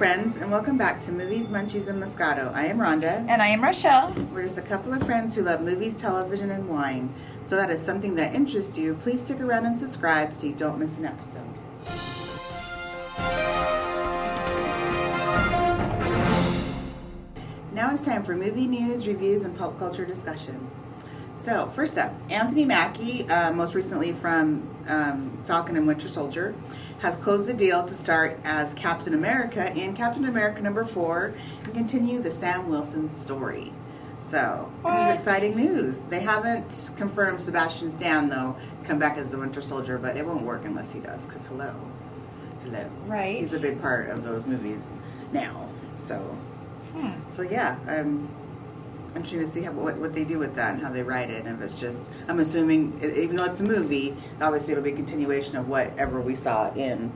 friends, and welcome back to Movies, Munchies, and Moscato. I am Rhonda. And I am Rochelle. We're just a couple of friends who love movies, television, and wine. So that is something that interests you. Please stick around and subscribe so you don't miss an episode. Now it's time for movie news, reviews, and pulp culture discussion. So, first up, Anthony Mackie, most recently from Falcon and Winter Soldier, has closed the deal to start as Captain America in Captain America #4 and continue the Sam Wilson story. So, this is exciting news. They haven't confirmed Sebastian Stan, though, come back as the Winter Soldier, but it won't work unless he does, because hello. Right. He's a big part of those movies now. So, yeah, I'm interested to see what they do with that and how they write it. And if it's just, I'm assuming, even though it's a movie, obviously it'll be a continuation of whatever we saw in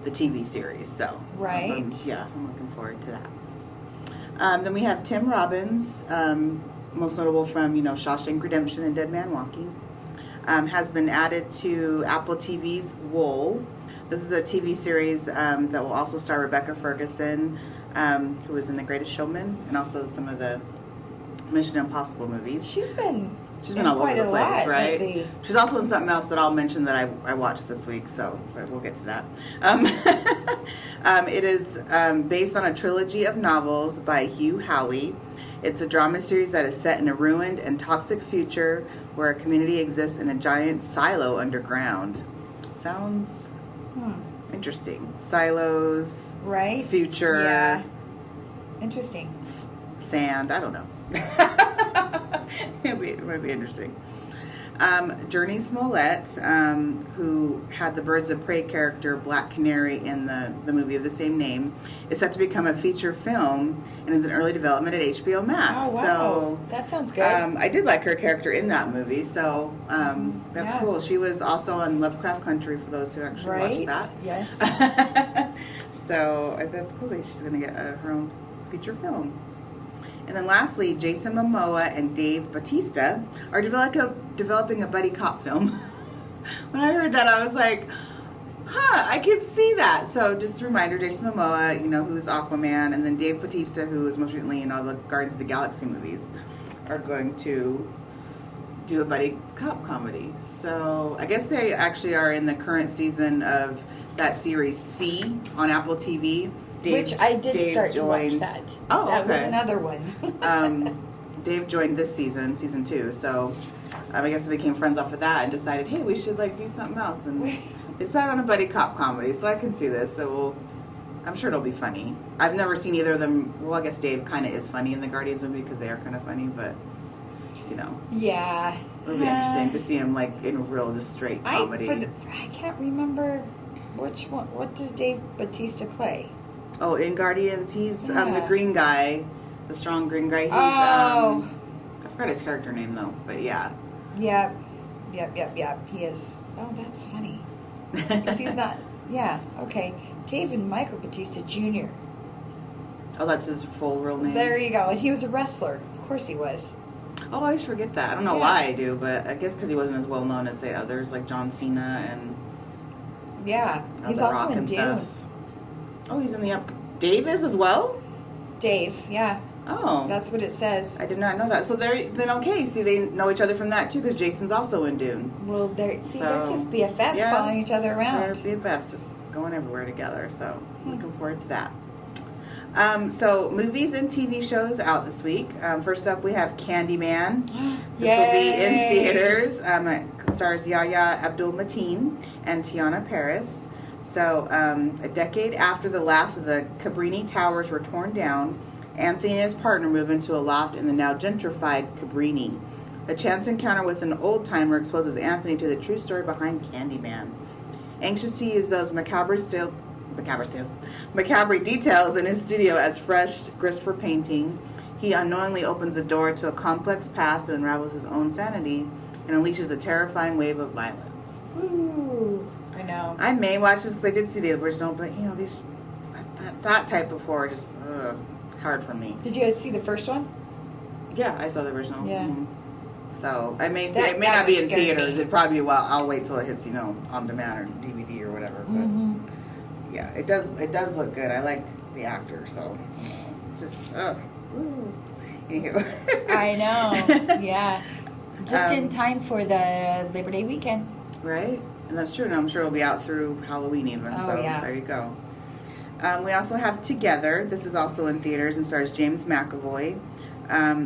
the TV series. So, right. I'm looking forward to that. Then we have Tim Robbins, most notable from, Shawshank Redemption and Dead Man Walking, has been added to Apple TV's Wool. This is a TV series that will also star Rebecca Ferguson, who was in The Greatest Showman, and also some of the Mission Impossible movies. She's been all over the place, right? Lately. She's also in something else that I'll mention that I watched this week, so we'll get to that. It is based on a trilogy of novels by Hugh Howey. It's a drama series that is set in a ruined and toxic future where a community exists in a giant silo underground. Sounds interesting. Silos, right? Future. Yeah. Interesting. Sand, I don't know. It might be interesting. Journey Smollett, who had the Birds of Prey character Black Canary in the movie of the same name, is set to become a feature film and is in early development at HBO Max. Oh, wow. So that sounds good. I did like her character in that movie, so that's cool. She was also on Lovecraft Country, for those who actually watched that. Yes. So that's cool that she's going to get her own feature film. And then lastly, Jason Momoa and Dave Bautista are developing a buddy cop film. When I heard that, I was like, I can see that. So just a reminder, Jason Momoa, who's Aquaman, and then Dave Bautista, who is most recently in all the Guardians of the Galaxy movies, are going to do a buddy cop comedy. So I guess they actually are in the current season of that series C on Apple TV. Which I did start to watch that. Oh, that was another one. Dave joined this season 2. So I guess they became friends off of that and decided, hey, we should do something else. And it's not on a buddy cop comedy, so I can see this. So I'm sure it'll be funny. I've never seen either of them. Well, I guess Dave kind of is funny in the Guardians movie because they are kind of funny, but yeah, it'll be interesting to see him in a real just straight comedy. I can't remember which one. What does Dave Bautista play? Oh, in Guardians, he's the green guy, the strong green guy. He's I forgot his character name though, but yeah. Yep. He is. Oh, that's funny. Because he's not. Yeah. Okay. David Michael Bautista Jr. Oh, that's his full real name. There you go. And he was a wrestler. Of course he was. Oh, I always forget that. I don't know why I do, but I guess because he wasn't as well known as say others like John Cena and he's The also Rock in and Dune. stuff. Oh, he's in the Dave is as well? Dave, yeah. Oh. That's what it says. I did not know that. So then okay. See, they know each other from that too because Jason's also in Dune. Well, they're just BFFs following each other around. They're BFFs just going everywhere together. So looking forward to that. So movies and TV shows out this week. First up, we have Candyman. This will be in theaters. It stars Yahya Abdul-Mateen and Tiana Paris. So, a decade after the last of the Cabrini Towers were torn down, Anthony and his partner move into a loft in the now gentrified Cabrini. A chance encounter with an old-timer exposes Anthony to the true story behind Candyman. Anxious to use those macabre details in his studio as fresh, grist for painting, he unknowingly opens a door to a complex past that unravels his own sanity and unleashes a terrifying wave of violence. Ooh. I know. I may watch this because I did see the original, but these that type before just hard for me. Did you guys see the first one? Yeah, I saw the original. Yeah. Mm-hmm. So I may say it may not be in theaters. It probably I'll wait till it hits on demand or DVD or whatever. But yeah, it does look good. I like the actor, so it's just ooh. Anywho. I know. Yeah. Just in time for the Labor Day weekend. Right? And that's true. And I'm sure it'll be out through Halloween even. Oh, so yeah. there you go. We also have Together. This is also in theaters and stars James McAvoy.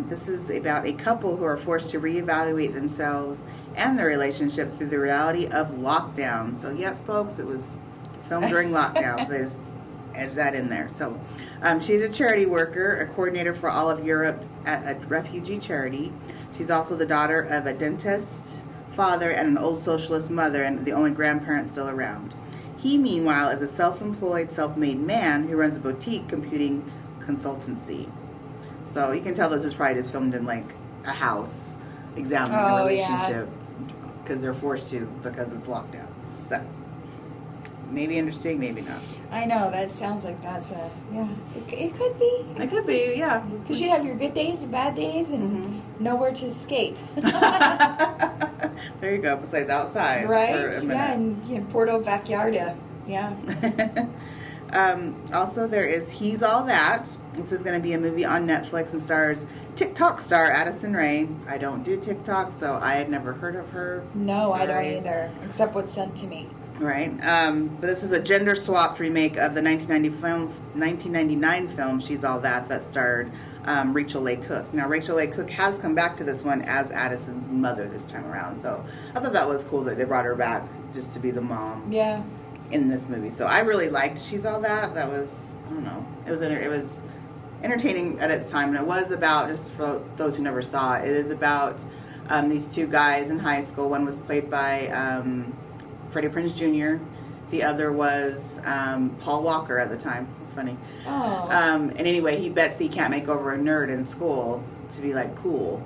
This is about a couple who are forced to reevaluate themselves and their relationship through the reality of lockdown. So, yep, folks, it was filmed during lockdown. So they just edge that in there. So, she's a charity worker, a coordinator for all of Europe at a refugee charity. She's also the daughter of a dentist father and an old socialist mother, and the only grandparent still around. He, meanwhile, is a self-employed, self-made man who runs a boutique computing consultancy. So you can tell this was probably just filmed in like a house, examining the relationship because they're forced to because it's lockdown. So maybe interesting, maybe not. I know, that sounds like that's it could be. It could be, yeah. Because you have your good days and bad days and nowhere to escape. There you go, besides outside. Right? For a minute. Yeah, and Porto Backyardia. Yeah. Also, there is He's All That. This is going to be a movie on Netflix and stars TikTok star Addison Rae. I don't do TikTok, so I had never heard of her. No, I don't either, except what's sent to me. Right. But this is a gender-swapped remake of the 1999 film She's All That starred Rachel Leigh Cook. Now, Rachel Leigh Cook has come back to this one as Addison's mother this time around. So I thought that was cool that they brought her back just to be the mom in this movie. So I really liked She's All That. That was, I don't know, it was entertaining at its time. And it was about, just for those who never saw it, it is about these two guys in high school. One was played by Freddie Prinze Jr. The other was Paul Walker at the time. Funny. Oh. And anyway, he bets that he can't make over a nerd in school to be like cool.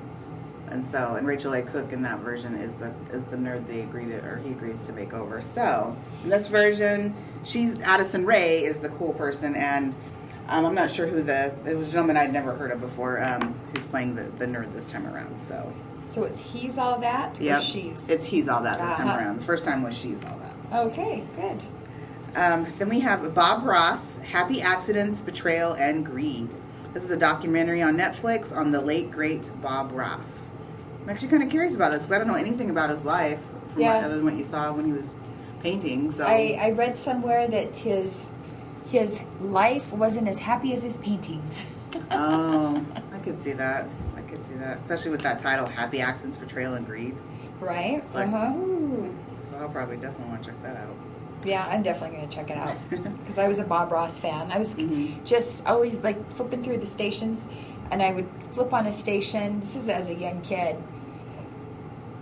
And Rachel Leigh Cook in that version is the nerd he agrees to make over. So in this version, Addison Rae is the cool person, and I'm not sure who it was a gentleman I'd never heard of before who's playing the nerd this time around. So it's He's All That? Yep. Or She's? It's He's All That this time around. The first time was She's All That. So. Okay, good. Then we have Bob Ross, Happy Accidents, Betrayal, and Greed. This is a documentary on Netflix on the late, great Bob Ross. I'm actually kind of curious about this because I don't know anything about his life other than what you saw when he was painting. So I read somewhere that his life wasn't as happy as his paintings. Oh, I could see that. Especially with that title, Happy Accidents, Betrayal, and Greed. Right? It's like, ooh. So I'll probably definitely want to check that out. Yeah, I'm definitely going to check it out because I was a Bob Ross fan. I was just always like flipping through the stations, and I would flip on a station. This is as a young kid,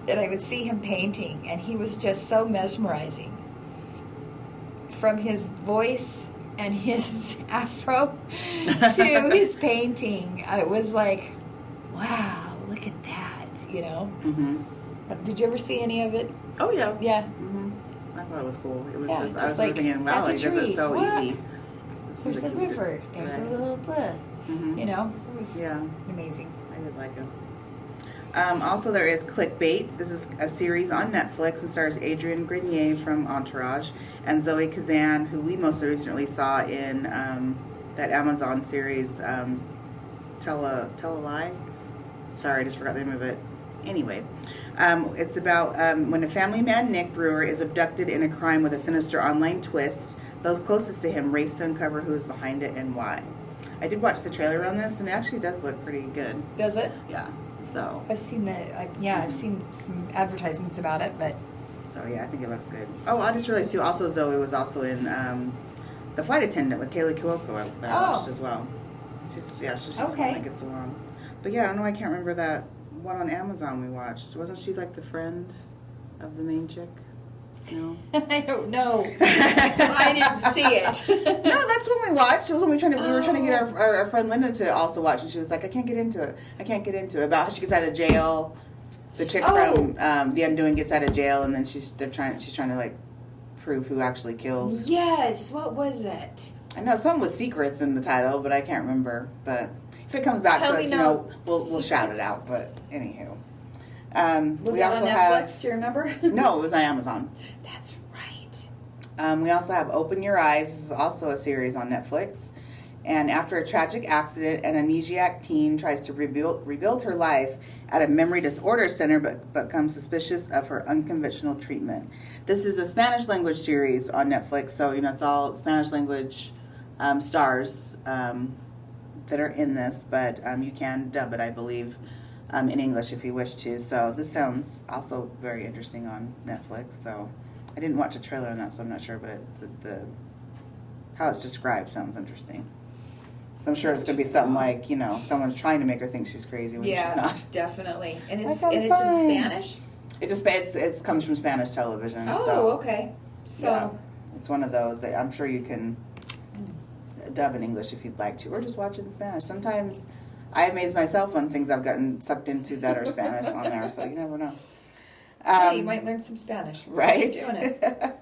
and I would see him painting, and he was just so mesmerizing. From his voice and his afro to his painting, it was like, wow, look at that, Did you ever see any of it? Oh, yeah. Yeah. Mm-hmm. I thought it was cool. It was just I was like, thinking, wow, he does it so easy. There's a river. There's a little blah. Mm-hmm. It was amazing. I did like it. Also, there is Clickbait. This is a series on Netflix and stars Adrienne Grenier from Entourage and Zoe Kazan, who we most recently saw in that Amazon series, Tell a Lie. Sorry, I just forgot the name of it. Anyway, it's about when a family man, Nick Brewer, is abducted in a crime with a sinister online twist. Those closest to him race to uncover who is behind it and why. I did watch the trailer on this, and it actually does look pretty good. Does it? Yeah. So I've seen I've seen some advertisements about it, but I think it looks good. Oh, I just realized too. Also, Zoe was also in The Flight Attendant with Kaylee Cuoco that I watched as well. She's just fun that gets along. But yeah, I don't know. I can't remember that one on Amazon we watched. Wasn't she like the friend of the main chick? No. I don't know. I didn't see it. No, that's when we watched. It was when we were trying to get our friend Linda to also watch, and she was like, I can't get into it. About how she gets out of jail. The chick from The Undoing gets out of jail, and then she's trying to like prove who actually killed. Yes. What was it? I know something with secrets in the title, but I can't remember. But if it comes back to us, we'll shout it out. But anywho. Was that on Netflix? Do you remember? No, it was on Amazon. That's right. We also have Open Your Eyes. This is also a series on Netflix. And after a tragic accident, an amnesiac teen tries to rebuild her life at a memory disorder center, but becomes suspicious of her unconventional treatment. This is a Spanish language series on Netflix, so it's all Spanish language stars that are in this, but you can dub it, I believe, in English if you wish to. So this sounds also very interesting on Netflix. So I didn't watch a trailer on that, so I'm not sure, but the how it's described sounds interesting. So I'm sure it's going to be something like, someone's trying to make her think she's crazy when she's not. Definitely. And it's in Spanish? It comes from Spanish television. Oh, so, okay. So yeah, it's one of those that I'm sure you can dub in English if you'd like to, or just watch it in Spanish. Sometimes I amaze myself on things I've gotten sucked into that are Spanish on there, so you never know. Hey, you might learn some Spanish. Right? Doing it.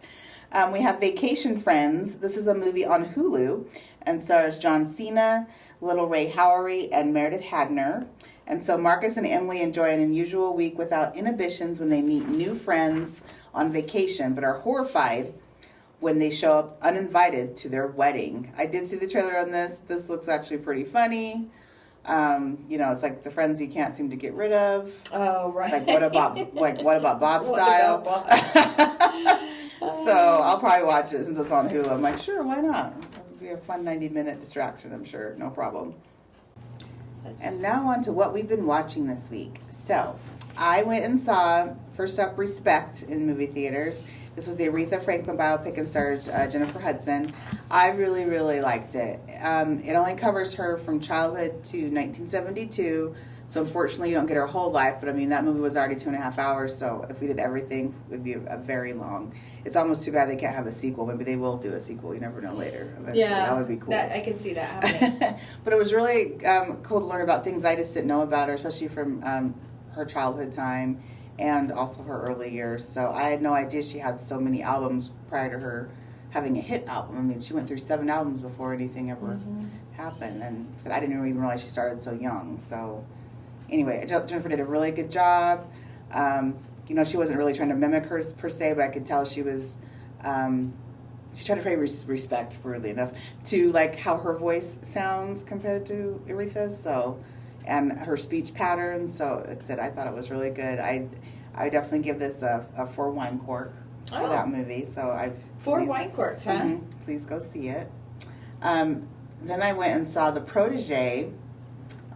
We have Vacation Friends. This is a movie on Hulu and stars John Cena, Little Ray Howery, and Meredith Hagner. And so Marcus and Emily enjoy an unusual week without inhibitions when they meet new friends on vacation, but are horrified when they show up uninvited to their wedding. I did see the trailer on this. This looks actually pretty funny. It's like the friends you can't seem to get rid of. Oh, right. Like what about Bob What style? about Bob? So I'll probably watch it since it's on Hulu. I'm like, sure, why not? It'll be a fun 90-minute distraction, I'm sure. No problem. And now on to what we've been watching this week. So I went and saw, first up, Respect in movie theaters. This was the Aretha Franklin biopic and stars Jennifer Hudson. I really, really liked it. It only covers her from childhood to 1972. So unfortunately, you don't get her whole life. But I mean, that movie was already 2.5 hours. So if we did everything, it would be a very long. It's almost too bad they can't have a sequel. Maybe they will do a sequel. You never know later. Eventually. Yeah, that would be cool. I can see that happening. But it was really cool to learn about things I just didn't know about her, especially from her childhood time and also her early years. So I had no idea she had so many albums prior to her having a hit album. I mean, she went through 7 albums before anything ever happened. And said I didn't even realize she started so young. So anyway, Jennifer did a really good job. She wasn't really trying to mimic her per se, but I could tell she was, she tried to pay respect, weirdly enough, to like how her voice sounds compared to Aretha's, so, and her speech patterns. So like I said, I thought it was really good. I definitely give this a 4 wine cork for that movie. So 4 wine corks, huh? Please go see it. Then I went and saw The Protege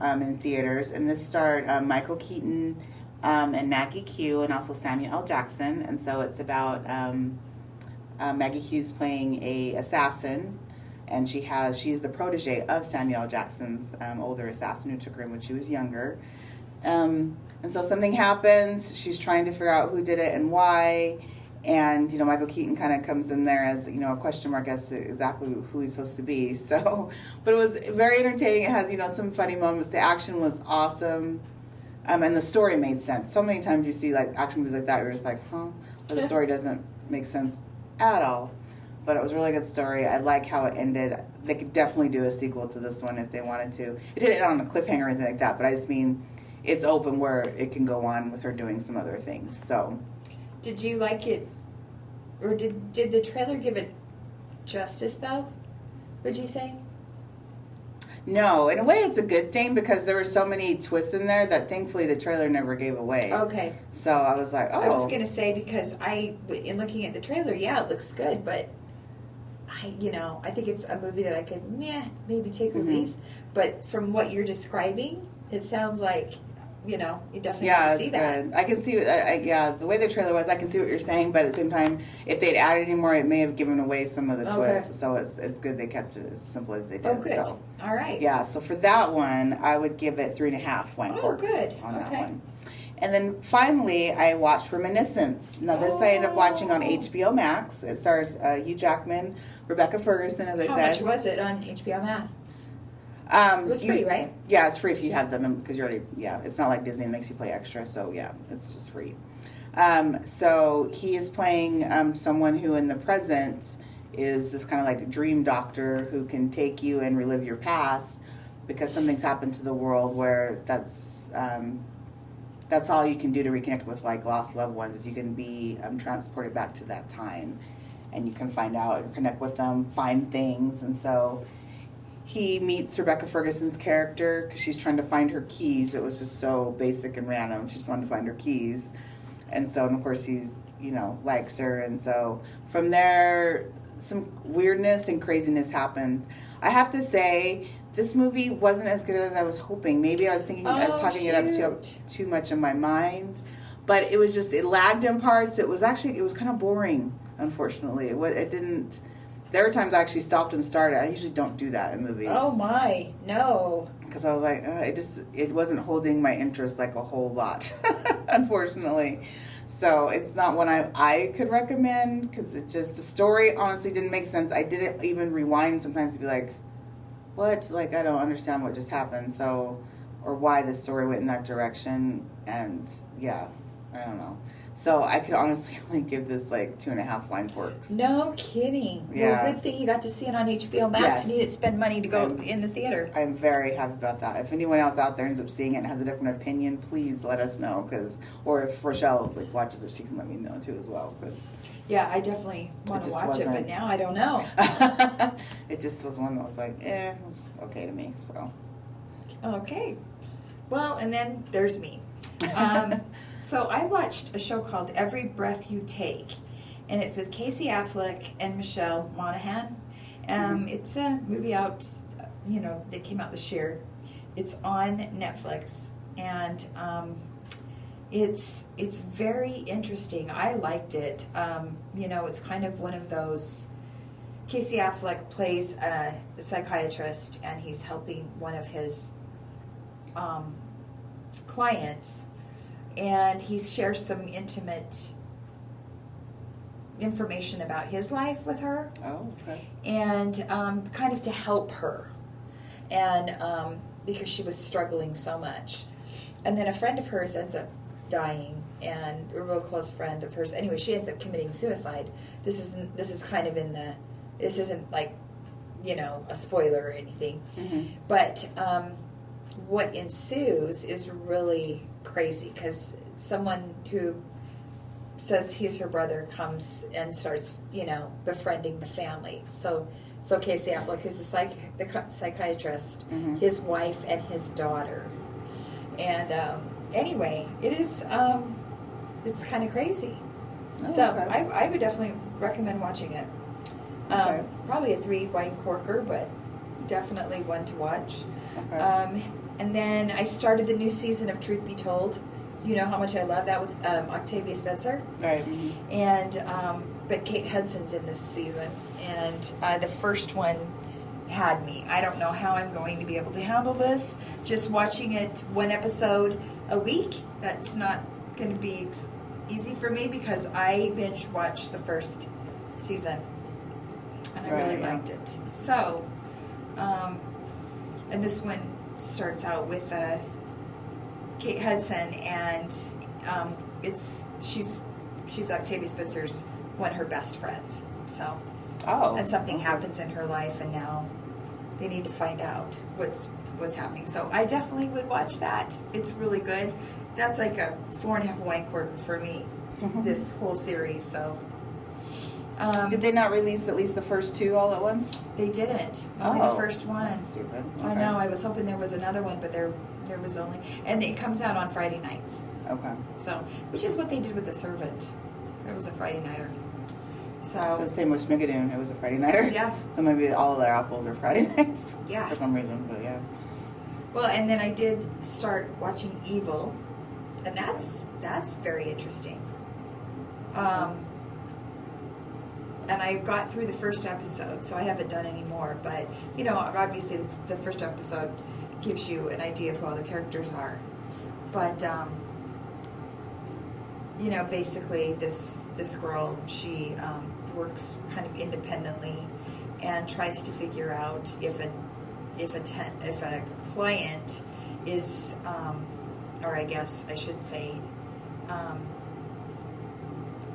in theaters, and this starred Michael Keaton and Maggie Q, and also Samuel L. Jackson. And so it's about Maggie Q's playing a assassin, and she's the protege of Samuel L. Jackson's older assassin who took her in when she was younger. And so something happens. She's trying to figure out who did it and why. And, Michael Keaton kind of comes in there as, a question mark as to exactly who he's supposed to be. So, but it was very entertaining. It has, some funny moments. The action was awesome. And the story made sense. So many times you see, like, action movies like that, you're just like, huh? But the story doesn't make sense at all. But it was a really good story. I like how it ended. They could definitely do a sequel to this one if they wanted to. It didn't end on a cliffhanger or anything like that, but I just mean it's open where it can go on with her doing some other things. So, did you like it, or did the trailer give it justice, though, would you say? No, in a way it's a good thing because there were so many twists in there that thankfully the trailer never gave away. Okay. So I was like, oh. I was going to say, because in looking at the trailer, yeah, it looks good, but I think it's a movie that I could, maybe take or leave. But from what you're describing, it sounds like, you definitely want to see that. Good. I can see, the way the trailer was, I can see what you're saying, but at the same time, if they'd added any more, it may have given away some of the twists. So it's good they kept it as simple as they did. Oh, good. So, all right. Yeah, so for that one, I would give it 3.5 wine corks on that one. And then finally, I watched Reminiscence. Now, this I ended up watching on HBO Max. It stars Hugh Jackman, Rebecca Ferguson, as I said. How much was it on HBO Max? It was free, right? Yeah, it's free if you have them because you're already, it's not like Disney makes you play extra, so yeah, it's just free. So he is playing someone who in the present is this kind of like dream doctor who can take you and relive your past because something's happened to the world where that's all you can do to reconnect with like lost loved ones is you can be transported back to that time. and you can find out and connect with them, find things. And so he meets Rebecca Ferguson's character because she's trying to find her keys. It was just so basic and random. She just wanted to find her keys. And so, and of course, he, likes her. And so from there, some weirdness and craziness happened. I have to say, this movie wasn't as good as I was hoping. Maybe I was thinking I was talking it up too much in my mind. But it was just, it lagged in parts. It was kind of boring, unfortunately. It didn't... There were times I actually stopped and started. I usually don't do that in movies. Oh my, no. Because I was like, it wasn't holding my interest like a whole lot, unfortunately. So it's not one I could recommend because it just, the story honestly didn't make sense. I didn't even rewind sometimes to be like, what? Like, I don't understand what just happened. So, or why the story went in that direction. And yeah, I don't know. So I could honestly only give this like 2.5 wine corks. No kidding. Yeah. Well, good thing you got to see it on HBO Max. Yes. And you didn't spend money to go in the theater. I'm very happy about that. If anyone else out there ends up seeing it and has a different opinion, please let us know. Or if Rochelle watches it, she can let me know too as well. Cause yeah, I definitely want to watch it, but now I don't know. It just was one that was like, it was just okay to me. So okay. Well, and then there's me. So I watched a show called Every Breath You Take, and it's with Casey Affleck and Michelle Monaghan. It's a movie out, that came out this year. It's on Netflix, and it's very interesting. I liked it. It's kind of one of those. Casey Affleck plays a psychiatrist, and he's helping one of his clients. And he shares some intimate information about his life with her. Oh, okay. And kind of to help her. And because she was struggling so much. And then a friend of hers ends up dying, and a real close friend of hers. Anyway, she ends up committing suicide. This isn't like, a spoiler or anything. Mm-hmm. But what ensues is really crazy because someone who says he's her brother comes and starts, befriending the family. So Casey Affleck, who's the psychiatrist, mm-hmm. his wife and his daughter. And anyway, it is it's kind of crazy. Oh, so okay. I would definitely recommend watching it. Okay. Probably a 3 wine corker, but definitely one to watch. Okay. And then I started the new season of Truth Be Told. You know how much I love that with Octavia Spencer. Right. Mm-hmm. And but Kate Hudson's in this season, and the first one had me. I don't know how I'm going to be able to handle this. Just watching it 1 episode a week, that's not going to be easy for me because I binge watched the first season, and I really liked it. So, and this one starts out with Kate Hudson, and she's Octavia Spencer's one of her best friends. So, and something happens in her life, and now they need to find out what's happening. So I definitely would watch that. It's really good. That's like a 4.5 wine corker for me. This whole series. So. Did they not release at least the first 2 all at once? They didn't. Only the first one. That's stupid. Okay. I know. I was hoping there was another one, but there was only... And it comes out on Friday nights. Okay. So, which is what they did with The Servant. It was a Friday nighter. So... The same with Schmigadoon. It was a Friday nighter. Yeah. So maybe all of their apples are Friday nights. Yeah. For some reason, but yeah. Well, and then I did start watching Evil. And that's very interesting. And I got through the first episode, so I haven't done any more. But, obviously the first episode gives you an idea of who all the characters are. But, basically this girl, she works kind of independently and tries to figure out if a client is, or I guess I should say,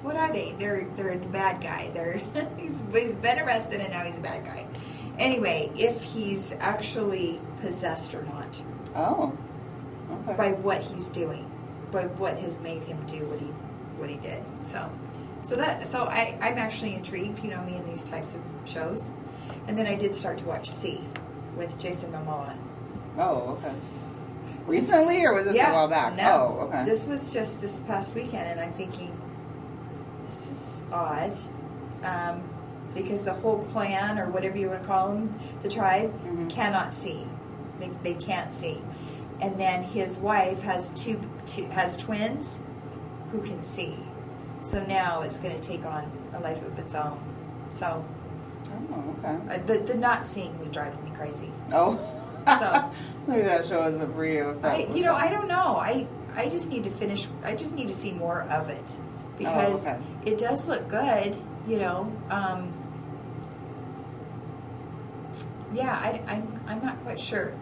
what are they? They're the bad guy. He's been arrested and now he's a bad guy. Anyway, if he's actually possessed or not. Oh. Okay. By what he's doing, by what has made him do what he did. So So I'm actually intrigued, you know, me and these types of shows. And then I did start to watch C with Jason Momoa. Oh, okay. Recently, or was this a while back? No. Oh, okay. This was just this past weekend, and I'm thinking, this is odd. Because the whole clan, or whatever you want to call them, the tribe, cannot see. They can't see. And then his wife has has twins who can see. So now it's going to take on a life of its own. So, oh, okay. The not seeing was driving me crazy. Oh, so maybe that show isn't for you. I don't know. I just need to finish. I just need to see more of it because it does look good. You know. Yeah, I'm not quite sure.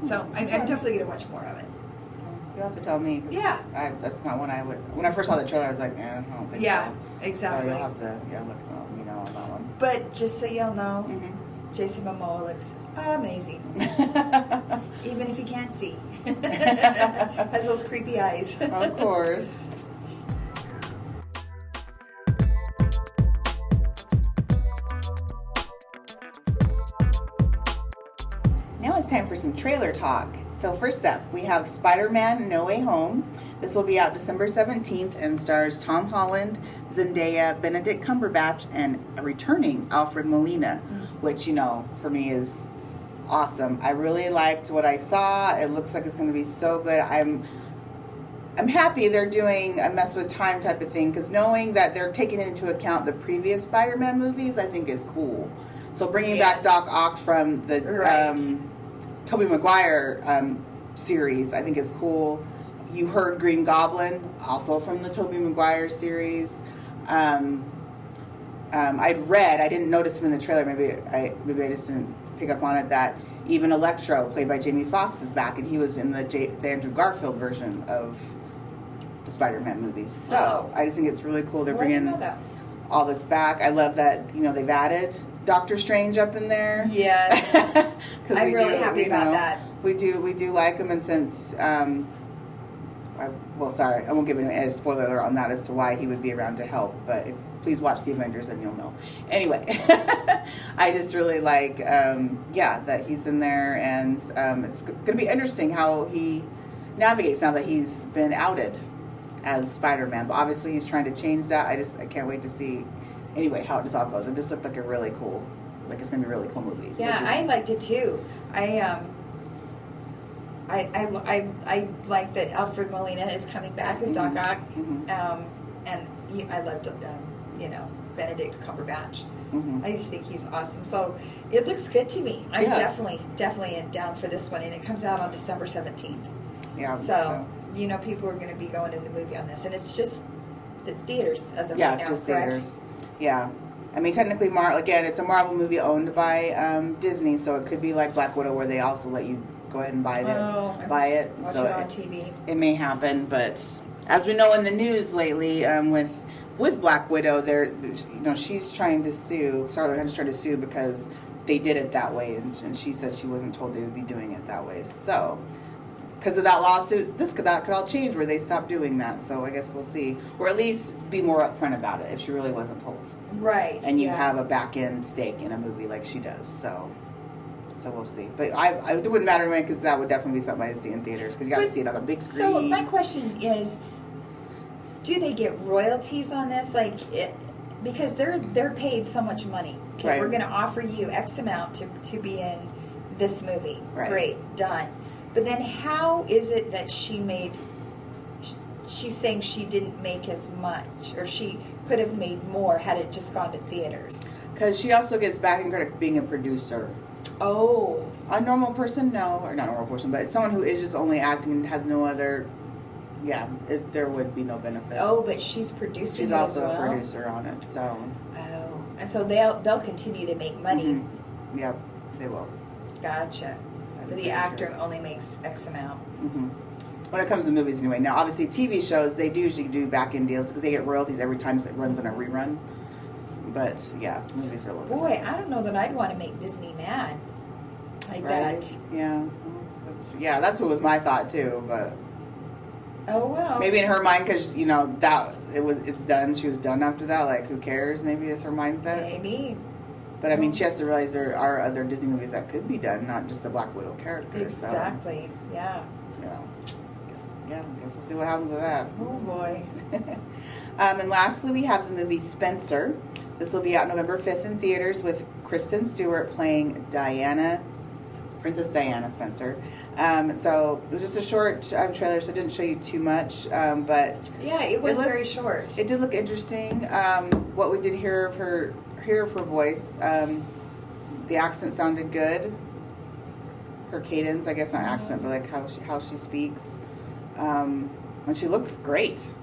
So I'm definitely going to watch more of it. You'll have to tell me. Yeah. That's not one I would. When I first saw the trailer, I was like, I don't think so. Yeah, exactly. So you'll have to look on that one. But just so y'all know, Jason Momoa looks amazing. Even if he can't see. Has those creepy eyes. Of course. Now it's time for some trailer talk. So first up, we have Spider-Man No Way Home. This will be out December 17th and stars Tom Holland, Zendaya, Benedict Cumberbatch, and a returning Alfred Molina, which, you know, for me is awesome. I really liked what I saw. It looks like it's going to be so good. I'm happy they're doing a mess with time type of thing, because knowing that they're taking into account the previous Spider-Man movies, I think is cool. So bringing back Doc Ock from the Tobey Maguire series, I think is cool. You heard Green Goblin, also from the Tobey Maguire series. I'd read, I didn't notice him in the trailer, maybe I just didn't pick up on it, that even Electro, played by Jamie Foxx, is back, and he was in the Andrew Garfield version of the Spider-Man movies. So I just think it's really cool they're bringing all this back. I love that, you know, they've added Doctor Strange up in there. Yes. I'm really happy about that. We do like him, and since sorry, I won't give a spoiler alert on that as to why he would be around to help, but please watch the Avengers and you'll know. Anyway, I just really like that he's in there, and it's going to be interesting how he navigates now that he's been outed as Spider-Man, but obviously he's trying to change that. I can't wait to see anyway how it all goes. It just looked like it's going to be a really cool movie. Yeah, I liked it too. I like that Alfred Molina is coming back as Doc Ock, and I loved Benedict Cumberbatch. I just think he's awesome. So it looks good to me. I'm definitely down for this one, and it comes out on December 17th. Yeah. So you know, people are going to be going to the movie on this, and it's just the theaters as of right now. Just correct? theaters. Yeah. I mean, technically, again, it's a Marvel movie owned by Disney, so it could be like Black Widow, where they also let you go ahead and buy it. Watch so it on TV. It may happen, but as we know in the news lately, with Black Widow, she's trying to sue. Scarlett Johansson's trying to sue because they did it that way, and she said she wasn't told they would be doing it that way. So, because of that lawsuit, that could all change where they stop doing that. So I guess we'll see, or at least be more upfront about it if she really wasn't told. Right. And you have a back end stake in a movie like she does. So we'll see. But it wouldn't matter to me, because that would definitely be something I'd see in theaters, because you got to see it on a big screen. So my question is, do they get royalties on this? Because they're paid so much money. Okay, right. We're going to offer you X amount to be in this movie. Right. Great, done. But then how is it that she's saying she didn't make as much, or she could have made more had it just gone to theaters? Because she also gets backing credit being a producer. Oh. A normal person, no. Or not a normal person, but someone who is just only acting and has no other... Yeah, there would be no benefit. Oh, but she's producing. She's also a producer on it, so... Oh. And so they'll continue to make money. Mm-hmm. Yep, they will. Gotcha. But the actor only makes X amount. Mm-hmm. When it comes to movies anyway. Now, obviously, TV shows, they do usually do back-end deals because they get royalties every time it runs on a rerun. But, yeah, movies are a little different. Boy, I don't know that I'd want to make Disney mad like that. Yeah. That's what was my thought, too, but... Oh, well. Maybe in her mind, because, that it's done. She was done after that. Like, who cares? Maybe is her mindset. Maybe. But I mean, she has to realize there are other Disney movies that could be done, not just the Black Widow character. Exactly. So, Yeah. you know, guess we'll see what happens with that. Oh boy. And lastly, we have the movie Spencer. This will be out November 5th in theaters with Kristen Stewart playing Princess Diana Spencer. So it was just a short trailer, so it didn't show you too much. But yeah, it was very short. It did look interesting. What we did hear of her voice, the accent sounded good. Her cadence, I guess not accent, but like how she speaks, and she looks great.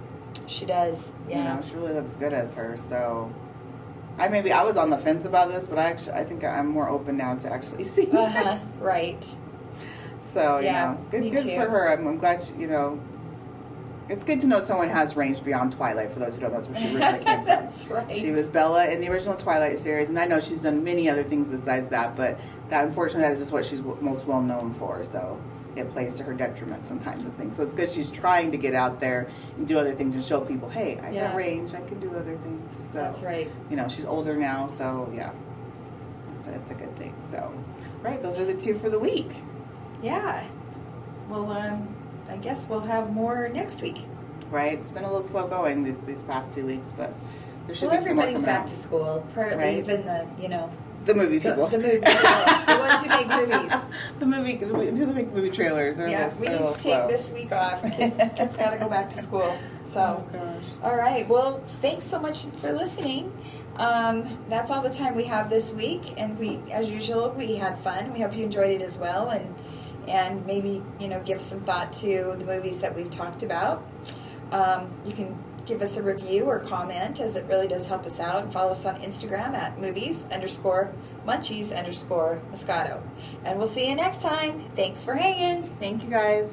She does. Yeah. You know, she really looks good as her. So. I was on the fence about this, but I think I'm more open now to actually see this. Right. So, yeah, good for her. I'm glad, it's good to know someone has range beyond Twilight. For those who don't know, that's where she originally came from. That's right. She was Bella in the original Twilight series, and I know she's done many other things besides that, but unfortunately, that is just what she's most well known for, so it plays to her detriment sometimes and things. So it's good she's trying to get out there and do other things and show people, hey, I got range, I can do other things. So, that's right. She's older now, so yeah, it's a good thing. So, right, those are the two for the week. Yeah. Well, I guess we'll have more next week. Right, it's been a little slow going these past 2 weeks, but there should be some more coming out. Everybody's back to school, apparently, even the movie people. The movie people. The ones who make movies. People who make movie trailers. We need to take this week off. Kids got to go back to school. So, oh gosh. All right. Well, thanks so much for listening. That's all the time we have this week, and as usual, we had fun. We hope you enjoyed it as well, and maybe give some thought to the movies that we've talked about. You can give us a review or comment, as it really does help us out. And follow us on Instagram at movies_munchies_moscato. And we'll see you next time. Thanks for hanging. Thank you, guys.